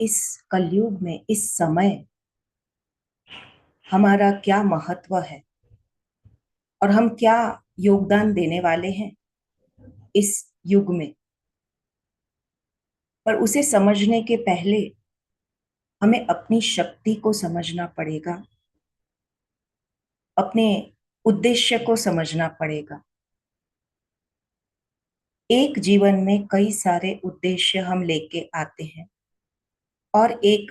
इस कलयुग में इस समय हमारा क्या महत्व है और हम क्या योगदान देने वाले हैं इस युग में। पर उसे समझने के पहले हमें अपनी शक्ति को समझना पड़ेगा, अपने उद्देश्य को समझना पड़ेगा। एक जीवन में कई सारे उद्देश्य हम लेके आते हैं और एक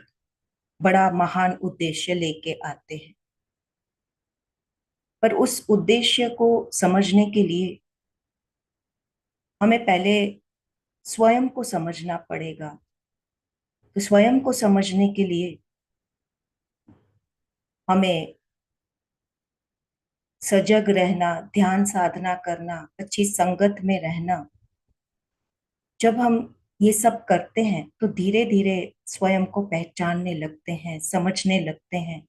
बड़ा महान उद्देश्य लेके आते हैं। पर उस उद्देश्य को समझने के लिए हमें पहले स्वयं को समझना पड़ेगा। तो स्वयं को समझने के लिए हमें सजग रहना, ध्यान साधना करना, अच्छी संगत में रहना। जब हम ये सब करते हैं तो धीरे धीरे स्वयं को पहचानने लगते हैं, समझने लगते हैं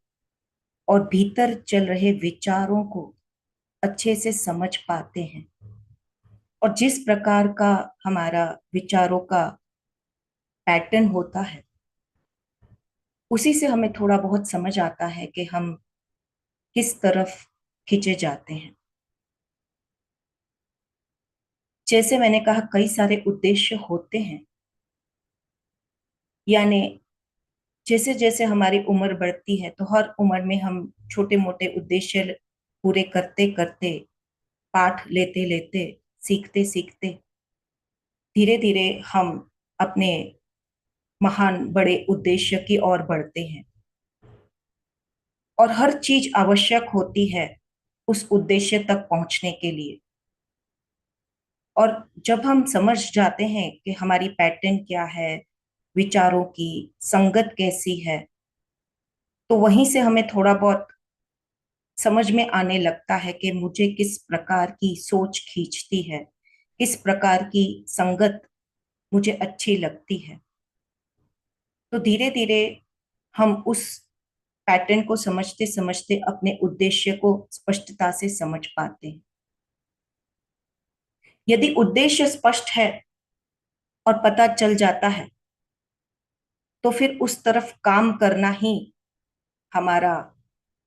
और भीतर चल रहे विचारों को अच्छे से समझ पाते हैं। और जिस प्रकार का हमारा विचारों का पैटर्न होता है, उसी से हमें थोड़ा बहुत समझ आता है कि हम किस तरफ खींचे जाते हैं। जैसे मैंने कहा, कई सारे उद्देश्य होते हैं। यानी जैसे जैसे हमारी उम्र बढ़ती है तो हर उम्र में हम छोटे मोटे उद्देश्य पूरे करते करते, पाठ लेते लेते, सीखते सीखते धीरे धीरे हम अपने महान बड़े उद्देश्य की ओर बढ़ते हैं। और हर चीज आवश्यक होती है उस उद्देश्य तक पहुंचने के लिए। और जब हम समझ जाते हैं कि हमारी पैटर्न क्या है, विचारों की संगत कैसी है, तो वहीं से हमें थोड़ा बहुत समझ में आने लगता है कि मुझे किस प्रकार की सोच खींचती है, किस प्रकार की संगत मुझे अच्छी लगती है। तो धीरे धीरे हम उस पैटर्न को समझते समझते अपने उद्देश्य को स्पष्टता से समझ पाते हैं। यदि उद्देश्य स्पष्ट है और पता चल जाता है, तो फिर उस तरफ काम करना ही हमारा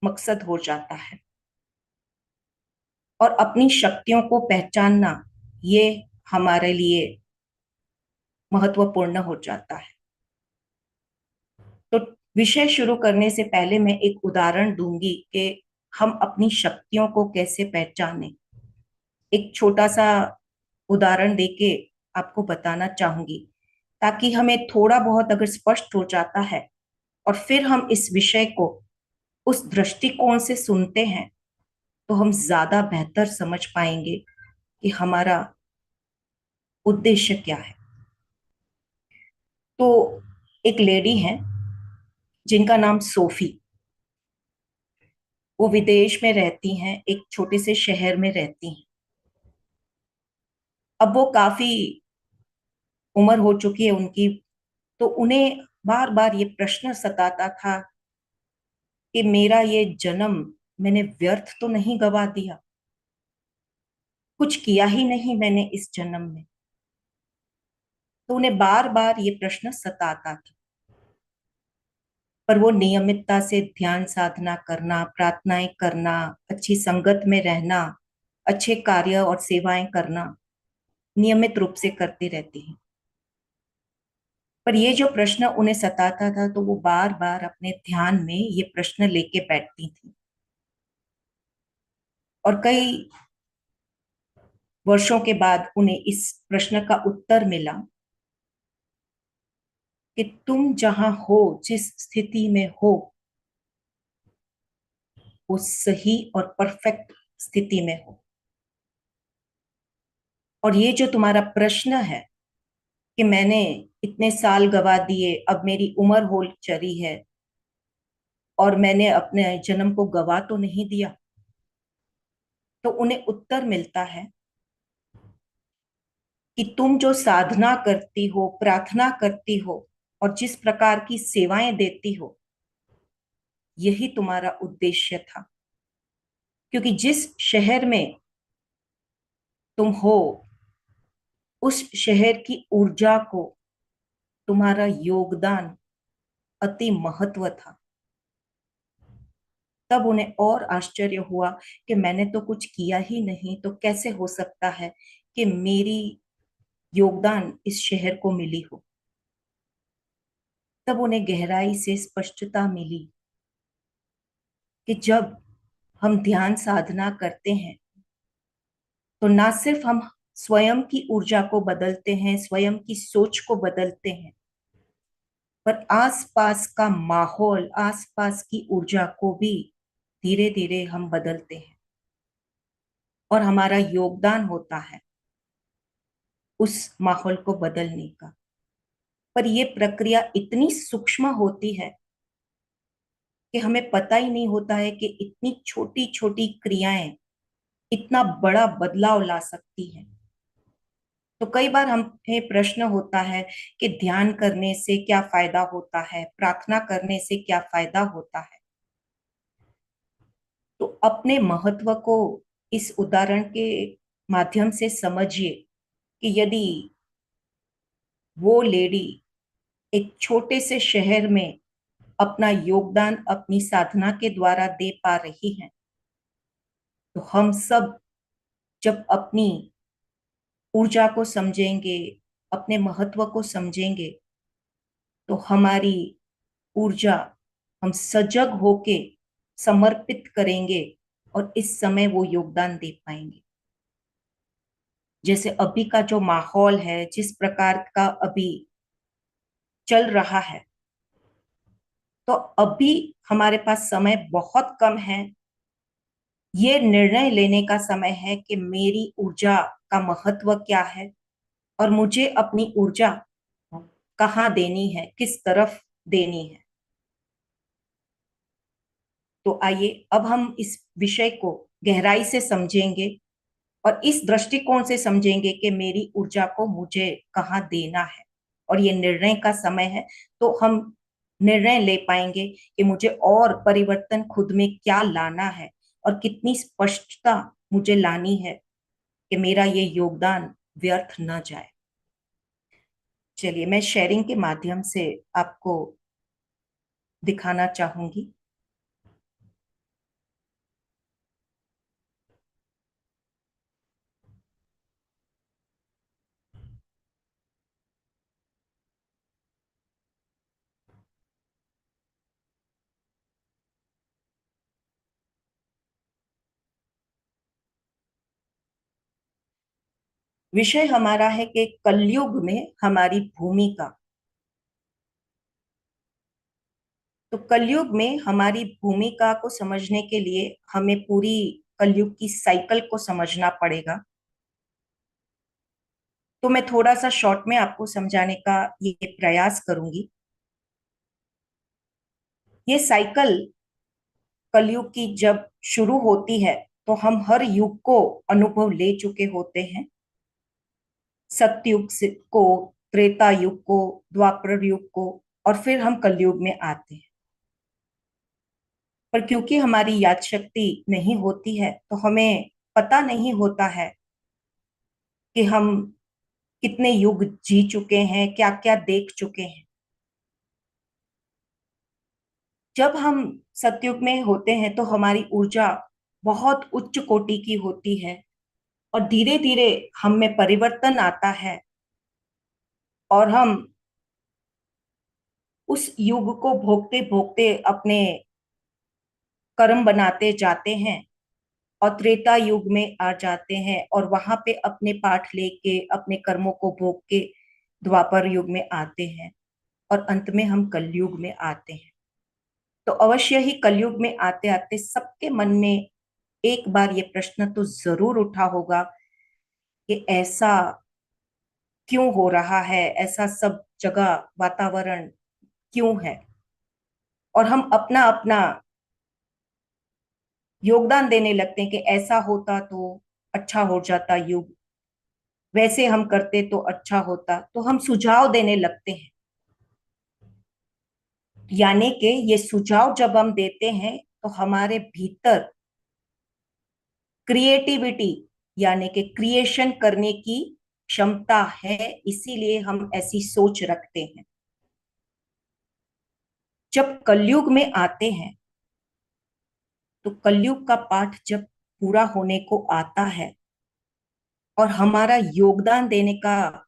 मकसद हो जाता है। और अपनी शक्तियों को पहचानना, ये हमारे लिए महत्वपूर्ण हो जाता है। तो विषय शुरू करने से पहले मैं एक उदाहरण दूंगी कि हम अपनी शक्तियों को कैसे पहचानें। एक छोटा सा उदाहरण देके आपको बताना चाहूंगी, ताकि हमें थोड़ा बहुत अगर स्पष्ट हो जाता है और फिर हम इस विषय को उस दृष्टिकोण से सुनते हैं, तो हम ज्यादा बेहतर समझ पाएंगे कि हमारा उद्देश्य क्या है। तो एक लेडी है जिनका नाम सोफी। वो विदेश में रहती हैं, एक छोटे से शहर में रहती हैं। अब वो काफी उम्र हो चुकी है उनकी। तो उन्हें बार बार ये प्रश्न सताता था कि मेरा ये जन्म मैंने व्यर्थ तो नहीं गवा दिया, कुछ किया ही नहीं मैंने इस जन्म में। तो उन्हें बार बार ये प्रश्न सताता था। पर वो नियमितता से ध्यान साधना करना, प्रार्थनाएं करना, अच्छी संगत में रहना, अच्छे कार्य और सेवाएं करना नियमित रूप से करती रहती हैं। पर ये जो प्रश्न उन्हें सताता था, तो वो बार बार अपने ध्यान में ये प्रश्न लेके बैठती थी। और कई वर्षों के बाद उन्हें इस प्रश्न का उत्तर मिला कि तुम जहां हो, जिस स्थिति में हो, वो सही और परफेक्ट स्थिति में हो। और ये जो तुम्हारा प्रश्न है कि मैंने इतने साल गवा दिए, अब मेरी उम्र हो चली है और मैंने अपने जन्म को गवा तो नहीं दिया, तो उन्हें उत्तर मिलता है कि तुम जो साधना करती हो, प्रार्थना करती हो और जिस प्रकार की सेवाएं देती हो, यही तुम्हारा उद्देश्य था। क्योंकि जिस शहर में तुम हो, उस शहर की ऊर्जा को, तुम्हारा योगदान अति महत्व था। तब उन्हें और आश्चर्य हुआ कि मैंने तो कुछ किया ही नहीं, तो कैसे हो सकता है कि मेरी योगदान इस शहर को मिली हो। तब उन्हें गहराई से स्पष्टता मिली कि जब हम ध्यान साधना करते हैं तो ना सिर्फ हम स्वयं की ऊर्जा को बदलते हैं, स्वयं की सोच को बदलते हैं, पर आसपास का माहौल, आसपास की ऊर्जा को भी धीरे धीरे हम बदलते हैं और हमारा योगदान होता है उस माहौल को बदलने का। पर यह प्रक्रिया इतनी सूक्ष्म होती है कि हमें पता ही नहीं होता है कि इतनी छोटी छोटी क्रियाएं इतना बड़ा बदलाव ला सकती हैं। तो कई बार हमें प्रश्न होता है कि ध्यान करने से क्या फायदा होता है, प्रार्थना करने से क्या फायदा होता है। तो अपने महत्व को इस उदाहरण के माध्यम से समझिए कि यदि वो लेडी एक छोटे से शहर में अपना योगदान अपनी साधना के द्वारा दे पा रही हैं, तो हम सब जब अपनी ऊर्जा को समझेंगे, अपने महत्व को समझेंगे, तो हमारी ऊर्जा हम सजग होके समर्पित करेंगे और इस समय वो योगदान दे पाएंगे। जैसे अभी का जो माहौल है, जिस प्रकार का अभी चल रहा है, तो अभी हमारे पास समय बहुत कम है। ये निर्णय लेने का समय है कि मेरी ऊर्जा का महत्व क्या है और मुझे अपनी ऊर्जा कहाँ देनी है, किस तरफ देनी है। तो आइए अब हम इस विषय को गहराई से समझेंगे और इस दृष्टिकोण से समझेंगे कि मेरी ऊर्जा को मुझे कहाँ देना है और ये निर्णय का समय है। तो हम निर्णय ले पाएंगे कि मुझे और परिवर्तन खुद में क्या लाना है और कितनी स्पष्टता मुझे लानी है कि मेरा ये योगदान व्यर्थ न जाए। चलिए मैं शेयरिंग के माध्यम से आपको दिखाना चाहूंगी। विषय हमारा है कि कलयुग में हमारी भूमिका। तो कलयुग में हमारी भूमिका को समझने के लिए हमें पूरी कलयुग की साइकिल को समझना पड़ेगा। तो मैं थोड़ा सा शॉर्ट में आपको समझाने का ये प्रयास करूंगी। ये साइकिल कलयुग की जब शुरू होती है तो हम हर युग को अनुभव ले चुके होते हैं। को, त्रेता युग को, द्वापर युग को, और फिर हम कलयुग में आते हैं। पर क्योंकि हमारी याद शक्ति नहीं होती है तो हमें पता नहीं होता है कि हम कितने युग जी चुके हैं, क्या क्या देख चुके हैं। जब हम सतयुग में होते हैं तो हमारी ऊर्जा बहुत उच्च कोटि की होती है और धीरे धीरे हम में परिवर्तन आता है और हम उस युग को भोगते भोगते अपने कर्म बनाते जाते हैं और त्रेता युग में आ जाते हैं और वहां पे अपने पाठ लेके अपने कर्मों को भोग के द्वापर युग में आते हैं और अंत में हम कलयुग में आते हैं। तो अवश्य ही कलयुग में आते आते सबके मन में एक बार ये प्रश्न तो जरूर उठा होगा कि ऐसा क्यों हो रहा है, ऐसा सब जगह वातावरण क्यों है। और हम अपना अपना योगदान देने लगते हैं कि ऐसा होता तो अच्छा हो जाता युग, वैसे हम करते तो अच्छा होता, तो हम सुझाव देने लगते हैं। यानी कि ये सुझाव जब हम देते हैं तो हमारे भीतर क्रिएटिविटी यानी कि क्रिएशन करने की क्षमता है, इसीलिए हम ऐसी सोच रखते हैं। जब कलयुग में आते हैं, तो कलयुग का पाठ जब पूरा होने को आता है और हमारा योगदान देने का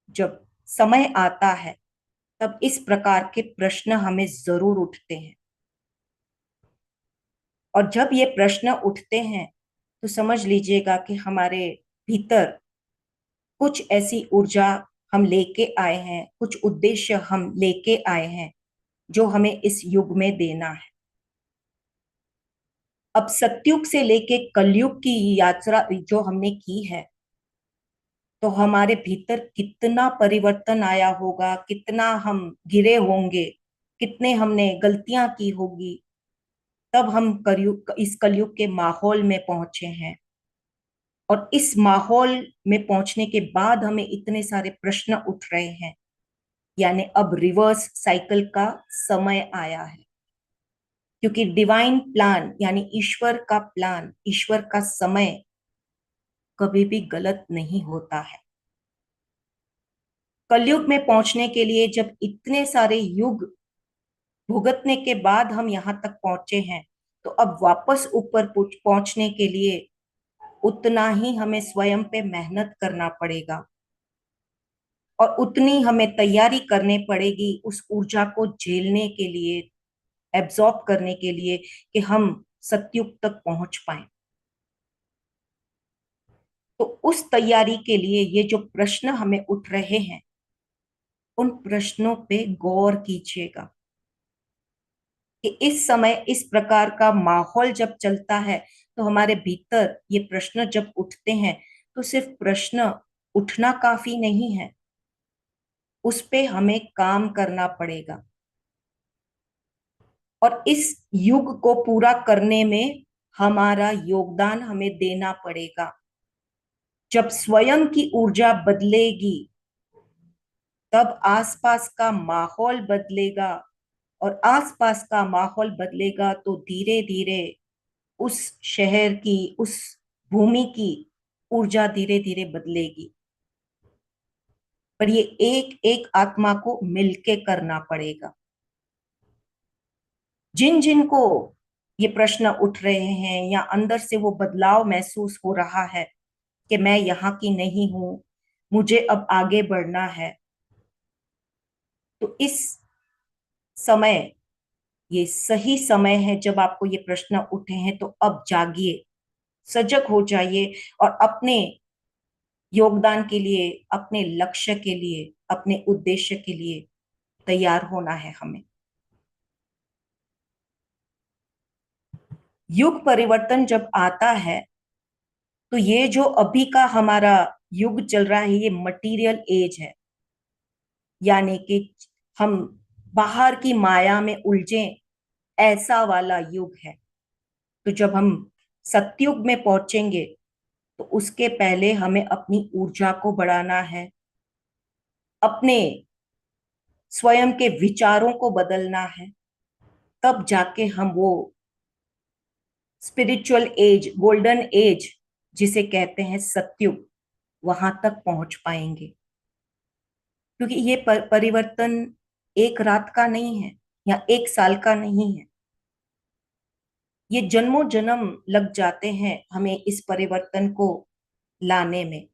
जब समय आता है, तब इस प्रकार के प्रश्न हमें जरूर उठते हैं। और जब ये प्रश्न उठते हैं, तो समझ लीजिएगा कि हमारे भीतर कुछ ऐसी ऊर्जा हम लेके आए हैं, कुछ उद्देश्य हम लेके आए हैं जो हमें इस युग में देना है। अब सतयुग से लेके कलयुग की यात्रा जो हमने की है, तो हमारे भीतर कितना परिवर्तन आया होगा, कितना हम गिरे होंगे, कितने हमने गलतियां की होगी, तब हम कलयुग, इस कलयुग के माहौल में पहुंचे हैं। और इस माहौल में पहुंचने के बाद हमें इतने सारे प्रश्न उठ रहे हैं, यानी अब रिवर्स साइकिल का समय आया है। क्योंकि डिवाइन प्लान यानी ईश्वर का प्लान, ईश्वर का समय कभी भी गलत नहीं होता है। कलयुग में पहुंचने के लिए जब इतने सारे युग भुगतने के बाद हम यहां तक पहुंचे हैं, तो अब वापस ऊपर पहुंचने के लिए उतना ही हमें स्वयं पे मेहनत करना पड़ेगा और उतनी हमें तैयारी करनी पड़ेगी उस ऊर्जा को झेलने के लिए, एब्जॉर्ब करने के लिए, कि हम सतयुग तक पहुंच पाए। तो उस तैयारी के लिए ये जो प्रश्न हमें उठ रहे हैं, उन प्रश्नों पे गौर कीजिएगा कि इस समय इस प्रकार का माहौल जब चलता है, तो हमारे भीतर ये प्रश्न जब उठते हैं, तो सिर्फ प्रश्न उठना काफी नहीं है, उस पे हमें काम करना पड़ेगा। और इस युग को पूरा करने में हमारा योगदान हमें देना पड़ेगा। जब स्वयं की ऊर्जा बदलेगी, तब आसपास का माहौल बदलेगा, और आसपास का माहौल बदलेगा तो धीरे धीरे उस शहर की, उस भूमि की ऊर्जा धीरे धीरे बदलेगी। पर ये एक एक आत्मा को मिलके करना पड़ेगा। जिन जिन को ये प्रश्न उठ रहे हैं या अंदर से वो बदलाव महसूस हो रहा है कि मैं यहाँ की नहीं हूं, मुझे अब आगे बढ़ना है, तो इस समय, ये सही समय है जब आपको ये प्रश्न उठे हैं, तो अब जागिए, सजग हो जाइए और अपने योगदान के लिए, अपने लक्ष्य के लिए, अपने उद्देश्य के लिए तैयार होना है हमें। युग परिवर्तन जब आता है, तो ये जो अभी का हमारा युग चल रहा है, ये मटेरियल एज है, यानी कि हम बाहर की माया में उलझे, ऐसा वाला युग है। तो जब हम सतयुग में पहुंचेंगे, तो उसके पहले हमें अपनी ऊर्जा को बढ़ाना है, अपने स्वयं के विचारों को बदलना है, तब जाके हम वो स्पिरिचुअल एज, गोल्डन एज जिसे कहते हैं सतयुग, वहां तक पहुंच पाएंगे। क्योंकि ये परिवर्तन एक रात का नहीं है या एक साल का नहीं है, ये जन्मों जन्म लग जाते हैं हमें इस परिवर्तन को लाने में।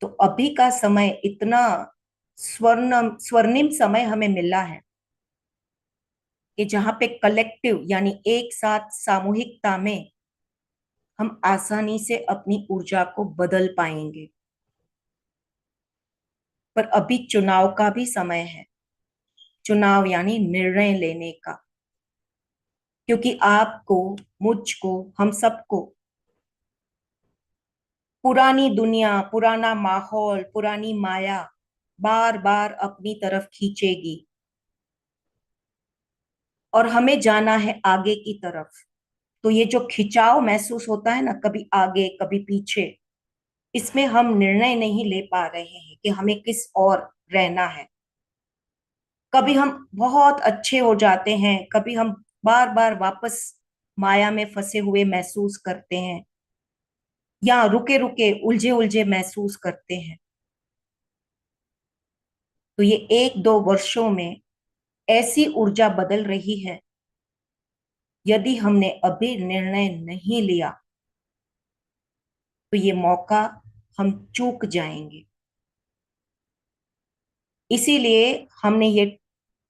तो अभी का समय इतना स्वर्णिम समय हमें मिला है कि जहां पे कलेक्टिव यानी एक साथ सामूहिकता में हम आसानी से अपनी ऊर्जा को बदल पाएंगे। पर अभी चुनाव का भी समय है, चुनाव यानी निर्णय लेने का। क्योंकि आपको, मुझको, हम सबको पुरानी दुनिया, पुराना माहौल, पुरानी माया बार बार अपनी तरफ खींचेगी, और हमें जाना है आगे की तरफ। तो ये जो खिंचाव महसूस होता है ना, कभी आगे कभी पीछे, इसमें हम निर्णय नहीं ले पा रहे हैं कि हमें किस ओर रहना है। कभी हम बहुत अच्छे हो जाते हैं, कभी हम बार बार वापस माया में फंसे हुए महसूस करते हैं, या रुके रुके उलझे उलझे महसूस करते हैं। तो ये एक दो वर्षों में ऐसी ऊर्जा बदल रही है। यदि हमने अभी निर्णय नहीं लिया तो ये मौका हम चूक जाएंगे। इसीलिए हमने ये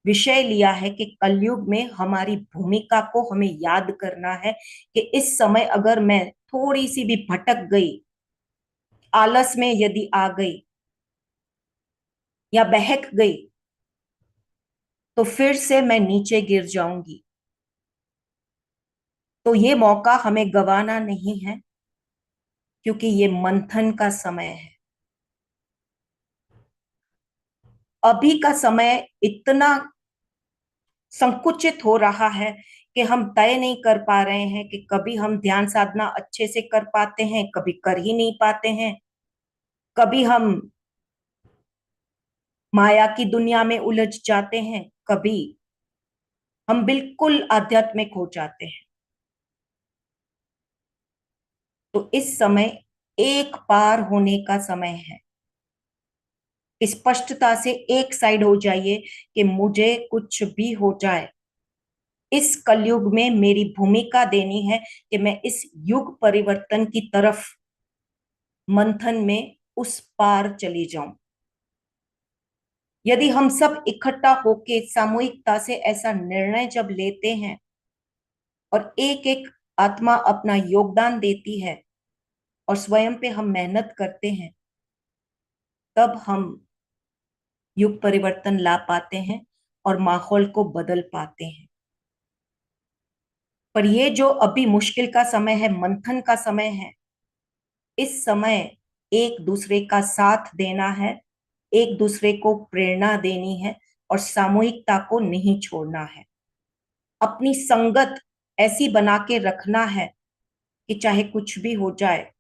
विषय लिया है कि कलयुग में हमारी भूमिका को हमें याद करना है कि इस समय अगर मैं थोड़ी सी भी भटक गई, आलस में यदि आ गई या बहक गई, तो फिर से मैं नीचे गिर जाऊंगी। तो ये मौका हमें गंवाना नहीं है, क्योंकि ये मंथन का समय है। अभी का समय इतना संकुचित हो रहा है कि हम तय नहीं कर पा रहे हैं कि कभी हम ध्यान साधना अच्छे से कर पाते हैं, कभी कर ही नहीं पाते हैं। कभी हम माया की दुनिया में उलझ जाते हैं, कभी हम बिल्कुल आध्यात्मिक हो जाते हैं। तो इस समय एक पार होने का समय है। स्पष्टता से एक साइड हो जाइए कि मुझे कुछ भी हो जाए, इस कलयुग में मेरी भूमिका देनी है कि मैं इस युग परिवर्तन की तरफ मंथन में उस पार चली जाऊं। यदि हम सब इकट्ठा होके सामूहिकता से ऐसा निर्णय जब लेते हैं और एक एक आत्मा अपना योगदान देती है और स्वयं पे हम मेहनत करते हैं, तब हम युग परिवर्तन ला पाते हैं और माहौल को बदल पाते हैं। पर ये जो अभी मुश्किल का समय है, मंथन का समय है, इस समय एक दूसरे का साथ देना है, एक दूसरे को प्रेरणा देनी है और सामूहिकता को नहीं छोड़ना है। अपनी संगत ऐसी बना के रखना है कि चाहे कुछ भी हो जाए,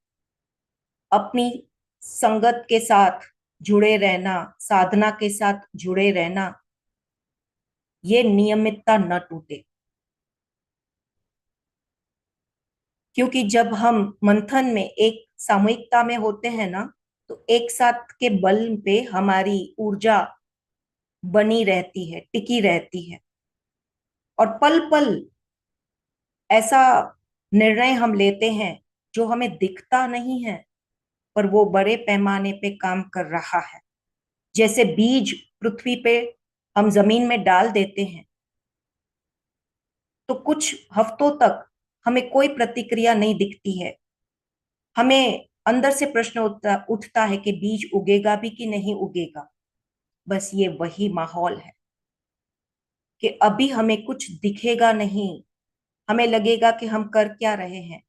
अपनी संगत के साथ जुड़े रहना, साधना के साथ जुड़े रहना, ये नियमितता न टूटे। क्योंकि जब हम मंथन में एक सामूहिकता में होते हैं ना, तो एक साथ के बल पे हमारी ऊर्जा बनी रहती है, टिकी रहती है। और पल पल ऐसा निर्णय हम लेते हैं जो हमें दिखता नहीं है, पर वो बड़े पैमाने पे काम कर रहा है। जैसे बीज पृथ्वी पे हम जमीन में डाल देते हैं, तो कुछ हफ्तों तक हमें कोई प्रतिक्रिया नहीं दिखती है। हमें अंदर से प्रश्न उठता है कि बीज उगेगा भी कि नहीं उगेगा। बस ये वही माहौल है कि अभी हमें कुछ दिखेगा नहीं, हमें लगेगा कि हम कर क्या रहे हैं।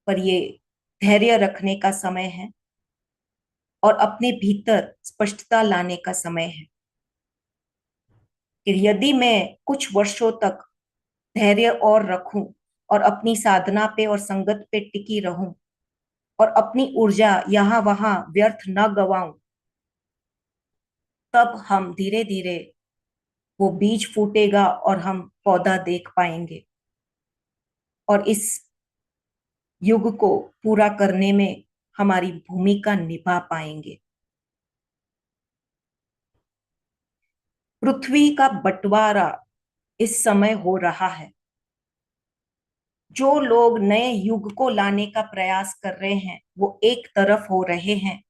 पर ये धैर्य रखने का समय है और अपने भीतर स्पष्टता लाने का समय है कि यदि मैं कुछ वर्षों तक धैर्य और रखूं और अपनी साधना पे और संगत पे टिकी रहूं और अपनी ऊर्जा यहां वहां व्यर्थ न गवाऊं, तब हम धीरे धीरे वो बीज फूटेगा और हम पौधा देख पाएंगे और इस युग को पूरा करने में हमारी भूमिका निभा पाएंगे। पृथ्वी का बंटवारा इस समय हो रहा है। जो लोग नए युग को लाने का प्रयास कर रहे हैं वो एक तरफ हो रहे हैं,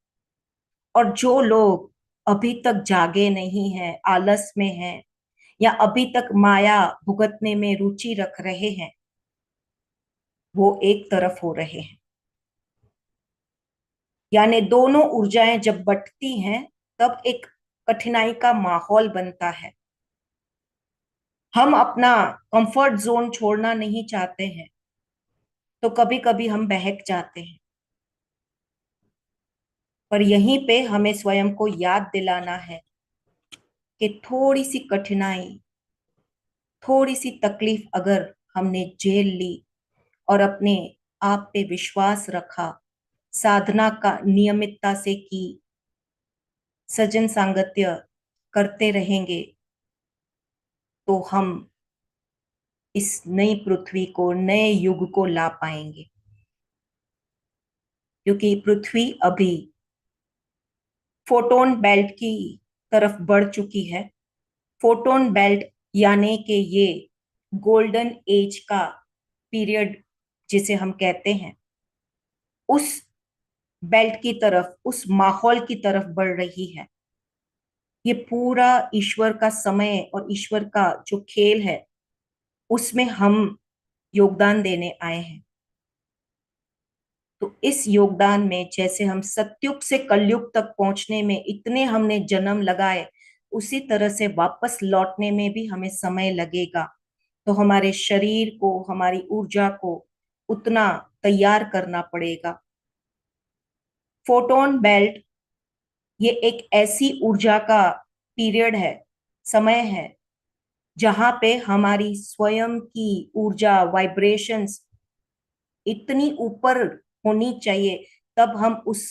और जो लोग अभी तक जागे नहीं हैं, आलस में हैं या अभी तक माया भुगतने में रुचि रख रहे हैं, वो एक तरफ हो रहे हैं। यानी दोनों ऊर्जाएं जब बंटती हैं, तब एक कठिनाई का माहौल बनता है। हम अपना कंफर्ट जोन छोड़ना नहीं चाहते हैं, तो कभी कभी हम बहक जाते हैं। पर यहीं पे हमें स्वयं को याद दिलाना है कि थोड़ी सी कठिनाई, थोड़ी सी तकलीफ अगर हमने झेल ली और अपने आप पे विश्वास रखा, साधना का नियमितता से की, सजन सांगत्य करते रहेंगे, तो हम इस नई पृथ्वी को, नए युग को ला पाएंगे। क्योंकि पृथ्वी अभी फोटोन बेल्ट की तरफ बढ़ चुकी है फोटोन बेल्ट यानी कि ये गोल्डन एज का पीरियड जिसे हम कहते हैं, उस बेल्ट की तरफ, उस माहौल की तरफ बढ़ रही है। ये पूरा ईश्वर का समय और ईश्वर का जो खेल है, उसमें हम योगदान देने आए हैं। तो इस योगदान में जैसे हम सतयुग से कलयुग तक पहुंचने में इतने हमने जन्म लगाए, उसी तरह से वापस लौटने में भी हमें समय लगेगा। तो हमारे शरीर को, हमारी ऊर्जा को उतना तैयार करना पड़ेगा। फोटोन बेल्ट ये एक ऐसी ऊर्जा का पीरियड है, समय है, जहां पे हमारी स्वयं की ऊर्जा, वाइब्रेशंस इतनी ऊपर होनी चाहिए, तब हम उस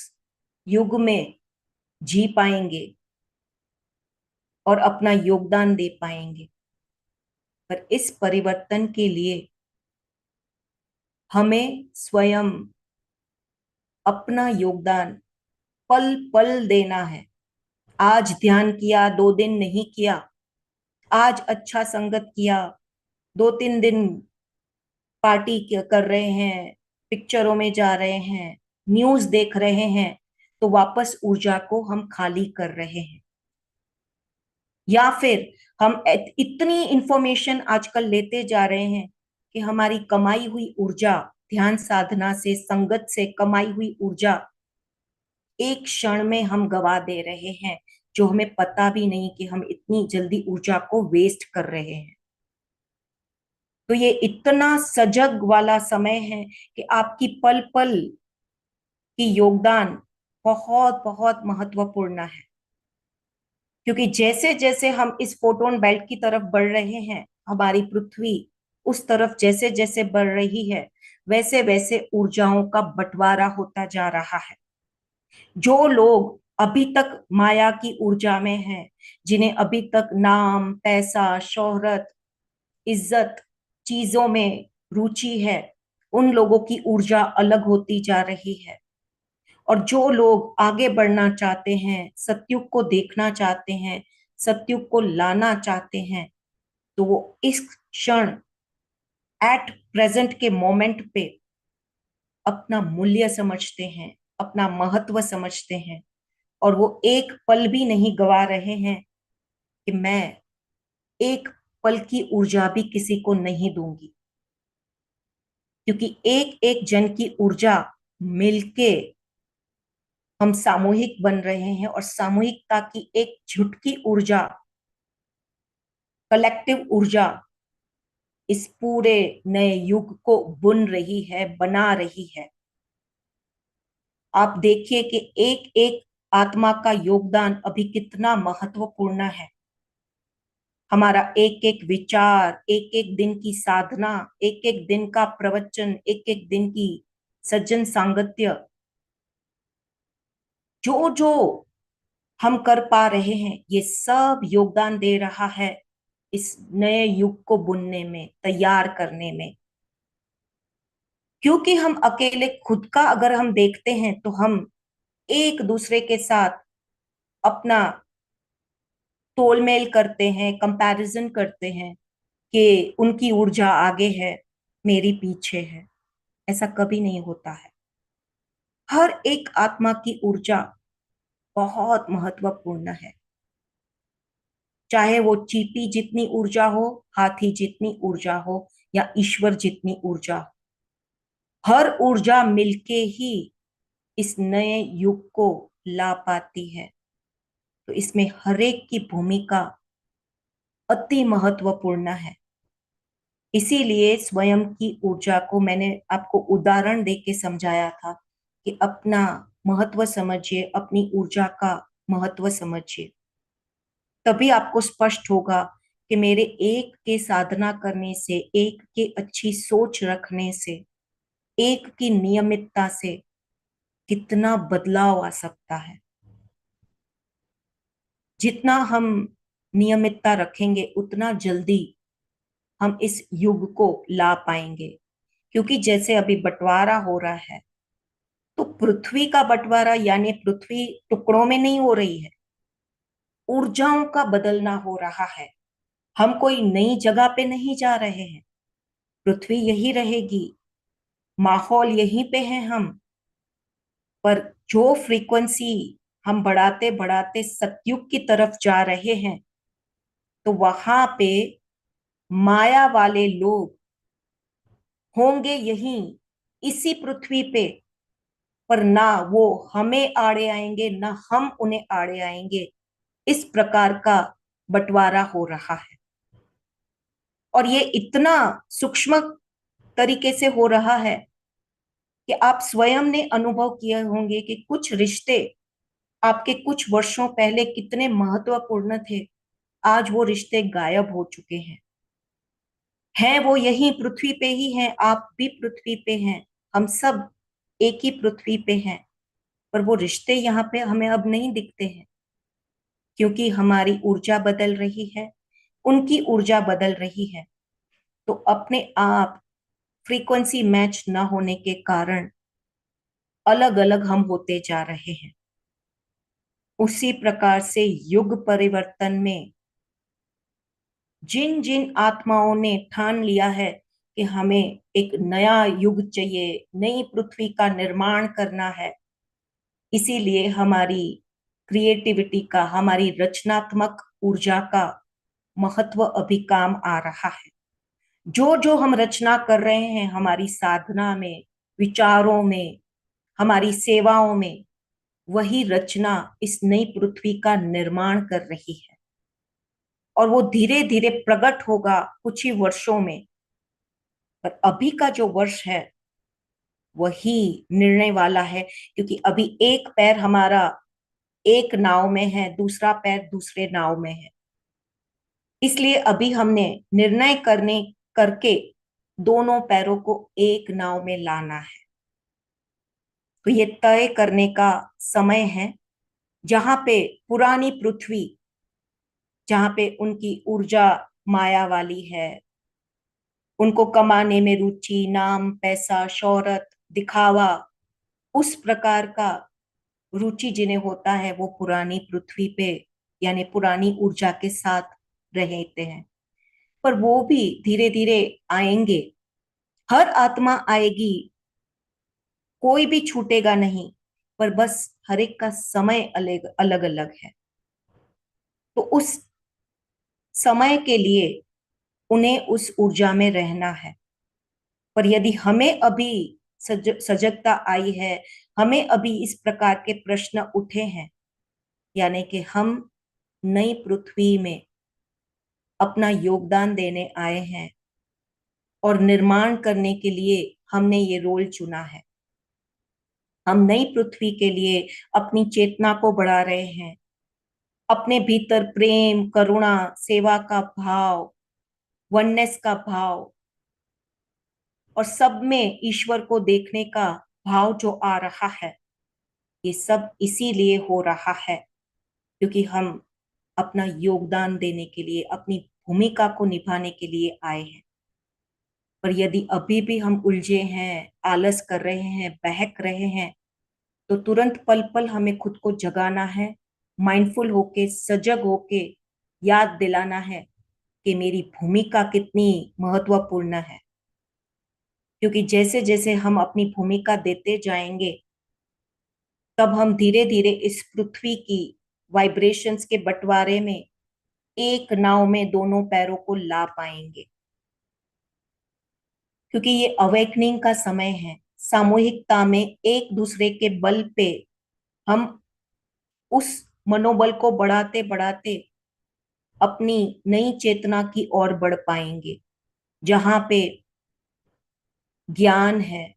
युग में जी पाएंगे और अपना योगदान दे पाएंगे। पर इस परिवर्तन के लिए हमें स्वयं अपना योगदान पल पल देना है। आज ध्यान किया, 2 दिन नहीं किया। आज अच्छा संगत किया, 2-3 दिन पार्टी कर रहे हैं, पिक्चरों में जा रहे हैं, न्यूज देख रहे हैं, तो वापस ऊर्जा को हम खाली कर रहे हैं। या फिर हम इतनी इंफॉर्मेशन आजकल लेते जा रहे हैं कि हमारी कमाई हुई ऊर्जा, ध्यान साधना से, संगत से कमाई हुई ऊर्जा एक क्षण में हम गवा दे रहे हैं, जो हमें पता भी नहीं कि हम इतनी जल्दी ऊर्जा को वेस्ट कर रहे हैं। तो ये इतना सजग वाला समय है कि आपकी पल पल की योगदान बहुत बहुत महत्वपूर्ण है। क्योंकि जैसे जैसे हम इस फोटोन बेल्ट की तरफ बढ़ रहे हैं, हमारी पृथ्वी उस तरफ जैसे जैसे बढ़ रही है, वैसे वैसे ऊर्जाओं का बंटवारा होता जा रहा है। जो लोग अभी तक माया की ऊर्जा में हैं, जिन्हें अभी तक नाम, पैसा, शोहरत, इज्जत, चीजों में रुचि है, उन लोगों की ऊर्जा अलग होती जा रही है। और जो लोग आगे बढ़ना चाहते हैं, सतयुग को देखना चाहते हैं, सतयुग को लाना चाहते हैं, तो वो इस क्षण, एट प्रेजेंट के मोमेंट पे अपना मूल्य समझते हैं, अपना महत्व समझते हैं, और वो एक पल भी नहीं गवा रहे हैं कि मैं एक पल की ऊर्जा भी किसी को नहीं दूंगी। क्योंकि एक एक जन की ऊर्जा मिलके हम सामूहिक बन रहे हैं, और सामूहिकता की एक झुटकी ऊर्जा, कलेक्टिव ऊर्जा इस पूरे नए युग को बुन रही है, बना रही है। आप देखिए कि एक एक आत्मा का योगदान अभी कितना महत्वपूर्ण है। हमारा एक एक विचार, एक एक दिन की साधना, एक एक दिन का प्रवचन, एक एक दिन की सज्जन सांगत्य, जो जो हम कर पा रहे हैं, ये सब योगदान दे रहा है इस नए युग को बुनने में, तैयार करने में। क्योंकि हम अकेले खुद का अगर हम देखते हैं, तो हम एक दूसरे के साथ अपना तोलमेल करते हैं, कंपैरिजन करते हैं कि उनकी ऊर्जा आगे है, मेरी पीछे है। ऐसा कभी नहीं होता है। हर एक आत्मा की ऊर्जा बहुत महत्वपूर्ण है। चाहे वो चींटी जितनी ऊर्जा हो, हाथी जितनी ऊर्जा हो, या ईश्वर जितनी ऊर्जा हो, हर ऊर्जा मिलके ही इस नए युग को ला पाती है। तो इसमें हर एक की भूमिका अति महत्वपूर्ण है। इसीलिए स्वयं की ऊर्जा को मैंने आपको उदाहरण दे के समझाया था कि अपना महत्व समझिए, अपनी ऊर्जा का महत्व समझिए। तभी आपको स्पष्ट होगा कि मेरे एक के साधना करने से, एक के अच्छी सोच रखने से, एक की नियमितता से कितना बदलाव आ सकता है। जितना हम नियमितता रखेंगे, उतना जल्दी हम इस युग को ला पाएंगे। क्योंकि जैसे अभी बंटवारा हो रहा है, तो पृथ्वी का बंटवारा यानी पृथ्वी टुकड़ों में नहीं हो रही है, ऊर्जाओं का बदलना हो रहा है। हम कोई नई जगह पे नहीं जा रहे हैं। पृथ्वी यही रहेगी, माहौल यहीं पे है हम। पर जो फ्रीक्वेंसी हम बढ़ाते बढ़ाते सतयुग की तरफ जा रहे हैं, तो वहां पे माया वाले लोग होंगे यहीं, इसी पृथ्वी पे। पर ना वो हमें आड़े आएंगे, ना हम उन्हें आड़े आएंगे। इस प्रकार का बंटवारा हो रहा है। और ये इतना सूक्ष्म तरीके से हो रहा है कि आप स्वयं ने अनुभव किए होंगे कि कुछ रिश्ते आपके कुछ वर्षों पहले कितने महत्वपूर्ण थे, आज वो रिश्ते गायब हो चुके हैं वो यही पृथ्वी पे ही हैं, आप भी पृथ्वी पे हैं, हम सब एक ही पृथ्वी पे हैं। पर वो रिश्ते यहाँ पे हमें अब नहीं दिखते हैं, क्योंकि हमारी ऊर्जा बदल रही है, उनकी ऊर्जा बदल रही है। तो अपने आप फ्रीक्वेंसी मैच ना होने के कारण अलग अलग हम होते जा रहे हैं। उसी प्रकार से युग परिवर्तन में जिन जिन आत्माओं ने ठान लिया है कि हमें एक नया युग चाहिए, नई पृथ्वी का निर्माण करना है, इसीलिए हमारी क्रिएटिविटी का, हमारी रचनात्मक ऊर्जा का महत्व अभी काम आ रहा है। जो जो हम रचना कर रहे हैं हमारी साधना में, विचारों में, हमारी सेवाओं में, वही रचना इस नई पृथ्वी का निर्माण कर रही है। और वो धीरे धीरे प्रकट होगा कुछ ही वर्षों में। पर अभी का जो वर्ष है वही निर्णय वाला है, क्योंकि अभी एक पैर हमारा एक नाव में है, दूसरा पैर दूसरे नाव में है। इसलिए अभी हमने निर्णय करने करके दोनों पैरों को एक नाव में लाना है। तो ये तय करने का समय है, जहां पे पुरानी पृथ्वी, जहां पे उनकी ऊर्जा माया वाली है, उनको कमाने में रुचि, नाम, पैसा, शोहरत, दिखावा, उस प्रकार का रुचि जिन्हें होता है, वो पुरानी पृथ्वी पे यानी पुरानी ऊर्जा के साथ रहते हैं। पर वो भी धीरे धीरे आएंगे, हर आत्मा आएगी, कोई भी छूटेगा नहीं। पर बस हर एक का समय अलग अलग अलग है। तो उस समय के लिए उन्हें उस ऊर्जा में रहना है। पर यदि हमें अभी सजगता आई है, हमें अभी इस प्रकार के प्रश्न उठे हैं, यानी कि हम नई पृथ्वी में अपना योगदान देने आए हैं और निर्माण करने के लिए हमने ये रोल चुना है। हम नई पृथ्वी के लिए अपनी चेतना को बढ़ा रहे हैं, अपने भीतर प्रेम, करुणा, सेवा का भाव, वननेस का भाव, और सब में ईश्वर को देखने का भाव जो आ रहा है, ये सब इसीलिए हो रहा है क्योंकि हम अपना योगदान देने के लिए, अपनी भूमिका को निभाने के लिए आए हैं। पर यदि अभी भी हम उलझे हैं, आलस कर रहे हैं, बहक रहे हैं, तो तुरंत पल पल हमें खुद को जगाना है, माइंडफुल होके, सजग होके याद दिलाना है कि मेरी भूमिका कितनी महत्वपूर्ण है। क्योंकि जैसे जैसे हम अपनी भूमिका देते जाएंगे, तब हम धीरे धीरे इस पृथ्वी की वाइब्रेशंस के बंटवारे में एक नाव में दोनों पैरों को ला पाएंगे। क्योंकि ये अवेकनिंग का समय है, सामूहिकता में एक दूसरे के बल पे हम उस मनोबल को बढ़ाते बढ़ाते अपनी नई चेतना की ओर बढ़ पाएंगे, जहां पे ज्ञान है,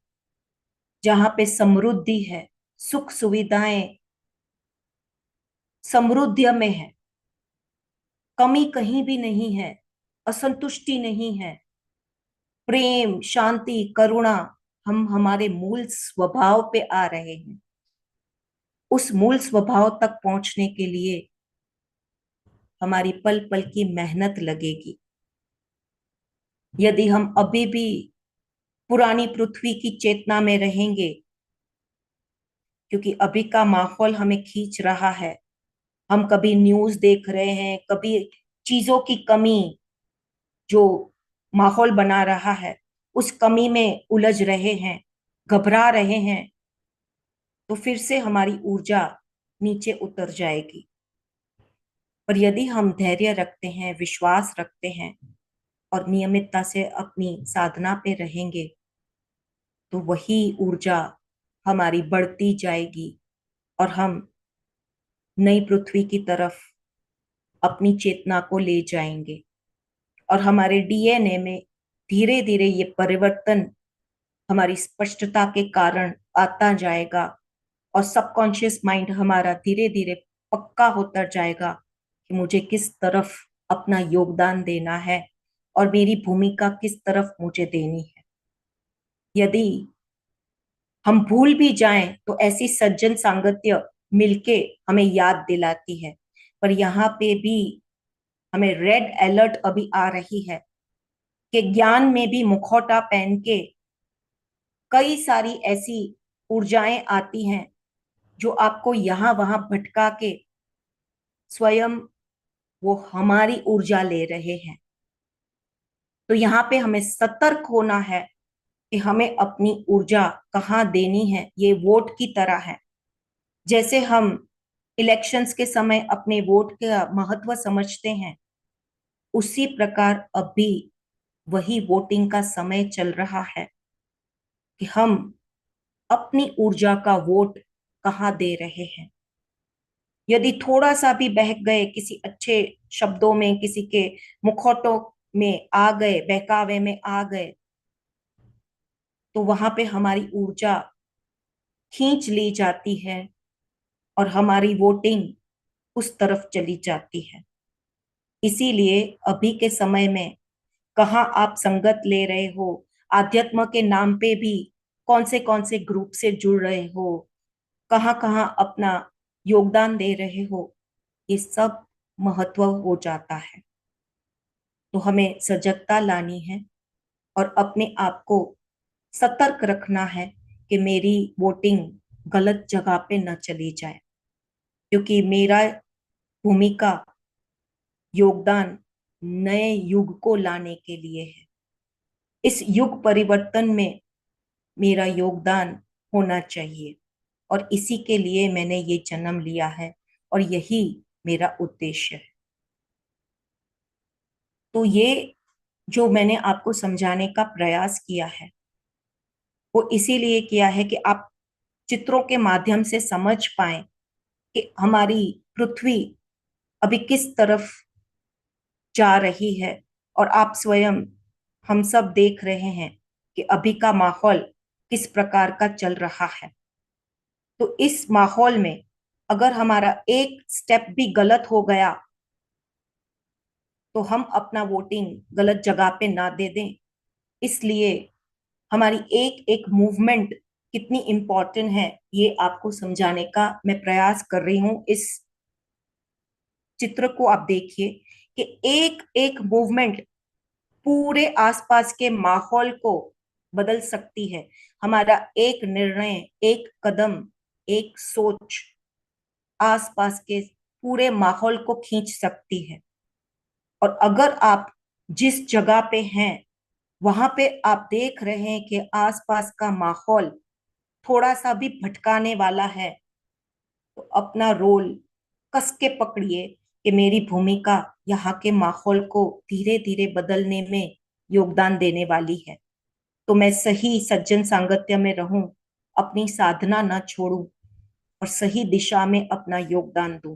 जहां पे समृद्धि है, सुख सुविधाएं समृद्धि में है, कमी कहीं भी नहीं है, असंतुष्टि नहीं है, प्रेम, शांति, करुणा, हम हमारे मूल स्वभाव पे आ रहे हैं। उस मूल स्वभाव तक पहुंचने के लिए हमारी पल पल की मेहनत लगेगी। यदि हम अभी भी पुरानी पृथ्वी की चेतना में रहेंगे, क्योंकि अभी का माहौल हमें खींच रहा है, हम कभी न्यूज देख रहे हैं, कभी चीजों की कमी, जो माहौल बना रहा है उस कमी में उलझ रहे हैं, घबरा रहे हैं, तो फिर से हमारी ऊर्जा नीचे उतर जाएगी। पर यदि हम धैर्य रखते हैं, विश्वास रखते हैं और नियमितता से अपनी साधना पे रहेंगे, तो वही ऊर्जा हमारी बढ़ती जाएगी और हम नई पृथ्वी की तरफ अपनी चेतना को ले जाएंगे। और हमारे डीएनए में धीरे धीरे ये परिवर्तन हमारी स्पष्टता के कारण आता जाएगा और सबकॉन्शियस माइंड हमारा धीरे धीरे पक्का होता जाएगा कि मुझे किस तरफ अपना योगदान देना है और मेरी भूमिका किस तरफ मुझे देनी है। यदि हम भूल भी जाएं तो ऐसी सज्जन सांगत्य मिलके हमें याद दिलाती है। पर यहाँ पे भी हमें रेड अलर्ट अभी आ रही है कि ज्ञान में भी मुखौटा पहन के कई सारी ऐसी ऊर्जाएं आती हैं जो आपको यहां वहां भटका के स्वयं वो हमारी ऊर्जा ले रहे हैं। तो यहाँ पे हमें सतर्क होना है कि हमें अपनी ऊर्जा कहाँ देनी है। ये वोट की तरह है। जैसे हम इलेक्शंस के समय अपने वोट का महत्व समझते हैं, उसी प्रकार अभी वही वोटिंग का समय चल रहा है कि हम अपनी ऊर्जा का वोट कहाँ दे रहे हैं। यदि थोड़ा सा भी बहक गए, किसी अच्छे शब्दों में, किसी के मुखौटों में आ गए, बहकावे में आ गए, तो वहां पे हमारी ऊर्जा खींच ली जाती है और हमारी वोटिंग उस तरफ चली जाती है। इसीलिए अभी के समय में कहाँ आप संगत ले रहे हो, आध्यात्म के नाम पे भी कौन से ग्रुप से जुड़ रहे हो, कहाँ कहाँ अपना योगदान दे रहे हो, ये सब महत्व हो जाता है। तो हमें सजगता लानी है और अपने आप को सतर्क रखना है कि मेरी वोटिंग गलत जगह पे न चली जाए, क्योंकि मेरा भूमिका, योगदान नए युग को लाने के लिए है। इस युग परिवर्तन में मेरा योगदान होना चाहिए और इसी के लिए मैंने ये जन्म लिया है और यही मेरा उद्देश्य है। तो ये जो मैंने आपको समझाने का प्रयास किया है वो इसीलिए किया है कि आप चित्रों के माध्यम से समझ पाए कि हमारी पृथ्वी अभी किस तरफ जा रही है। और आप स्वयं, हम सब देख रहे हैं कि अभी का माहौल किस प्रकार का चल रहा है। तो इस माहौल में अगर हमारा एक स्टेप भी गलत हो गया तो हम अपना वोटिंग गलत जगह पे ना दे दें। इसलिए हमारी एक एक मूवमेंट कितनी इंपॉर्टेंट है, ये आपको समझाने का मैं प्रयास कर रही हूँ। इस चित्र को आप देखिए कि एक एक मूवमेंट पूरे आसपास के माहौल को बदल सकती है। हमारा एक निर्णय, एक कदम, एक सोच आसपास के पूरे माहौल को खींच सकती है। और अगर आप जिस जगह पे हैं वहां पे आप देख रहे हैं कि आसपास का माहौल थोड़ा सा भी भटकाने वाला है, तो अपना रोल कस के पकड़िए कि मेरी भूमिका यहाँ के माहौल को धीरे धीरे बदलने में योगदान देने वाली है। तो मैं सही सज्जन सांगत्य में रहूं, अपनी साधना न छोड़ूं और सही दिशा में अपना योगदान दूं।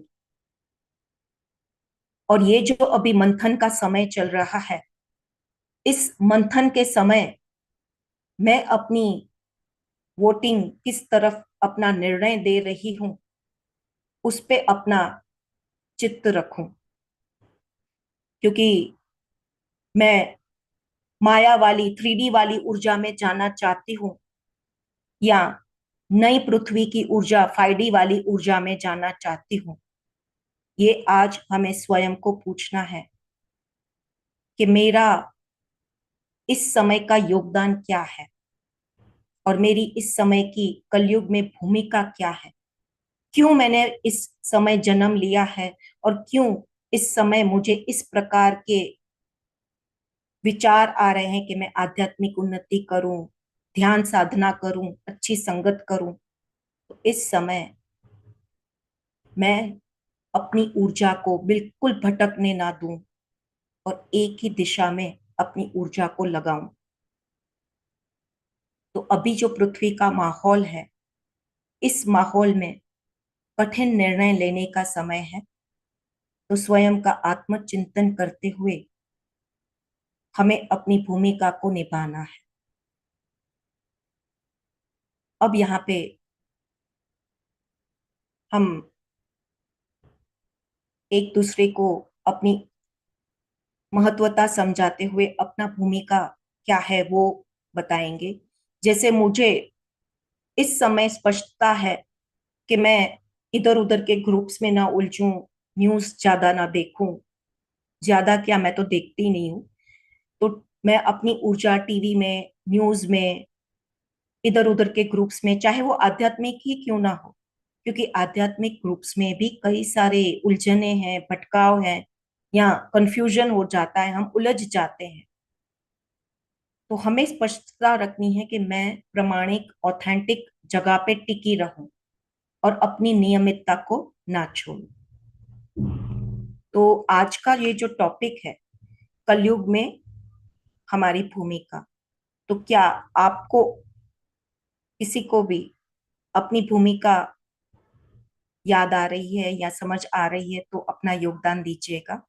और ये जो अभी मंथन का समय चल रहा है, इस मंथन के समय मैं अपनी वोटिंग किस तरफ अपना निर्णय दे रही हूं, उस पे अपना चित्त रखूं। क्योंकि मैं माया वाली, 3D वाली ऊर्जा में जाना चाहती हूँ या नई पृथ्वी की ऊर्जा, 5D वाली ऊर्जा में जाना चाहती हूँ। ये आज हमें स्वयं को पूछना है कि मेरा इस समय का योगदान क्या है और मेरी इस समय की कलयुग में भूमिका क्या है। क्यों मैंने इस समय जन्म लिया है और क्यों इस समय मुझे इस प्रकार के विचार आ रहे हैं कि मैं आध्यात्मिक उन्नति करूं, ध्यान साधना करूं, अच्छी संगत करूं, तो इस समय मैं अपनी ऊर्जा को बिल्कुल भटकने ना दूं और एक ही दिशा में अपनी ऊर्जा को लगाऊं। तो अभी जो पृथ्वी का माहौल है, इस माहौल में कठिन निर्णय लेने का समय है। तो स्वयं का आत्मचिंतन करते हुए हमें अपनी भूमिका को निभाना है। अब यहाँ पे हम एक दूसरे को अपनी महत्वता समझाते हुए अपना भूमिका क्या है वो बताएंगे। जैसे मुझे इस समय स्पष्टता है कि मैं इधर उधर के ग्रुप्स में ना उलझूं, न्यूज़ ज्यादा ना देखूं। ज्यादा क्या, मैं तो देखती नहीं हूँ। तो मैं अपनी ऊर्जा टीवी में, न्यूज़ में, इधर उधर के ग्रुप्स में, चाहे वो आध्यात्मिक ही क्यों ना हो, क्योंकि आध्यात्मिक ग्रुप्स में भी कई सारे उलझने हैं, भटकाव है, या कंफ्यूजन हो जाता है, हम उलझ जाते हैं। तो हमें स्पष्टता रखनी है कि मैं प्रामाणिक ऑथेंटिक जगह पे टिकी रहूं और अपनी नियमितता को ना छोड़ूं। तो आज का ये जो टॉपिक है, कलयुग में हमारी भूमिका, तो क्या आपको किसी को भी अपनी भूमिका याद आ रही है या समझ आ रही है तो अपना योगदान दीजिएगा।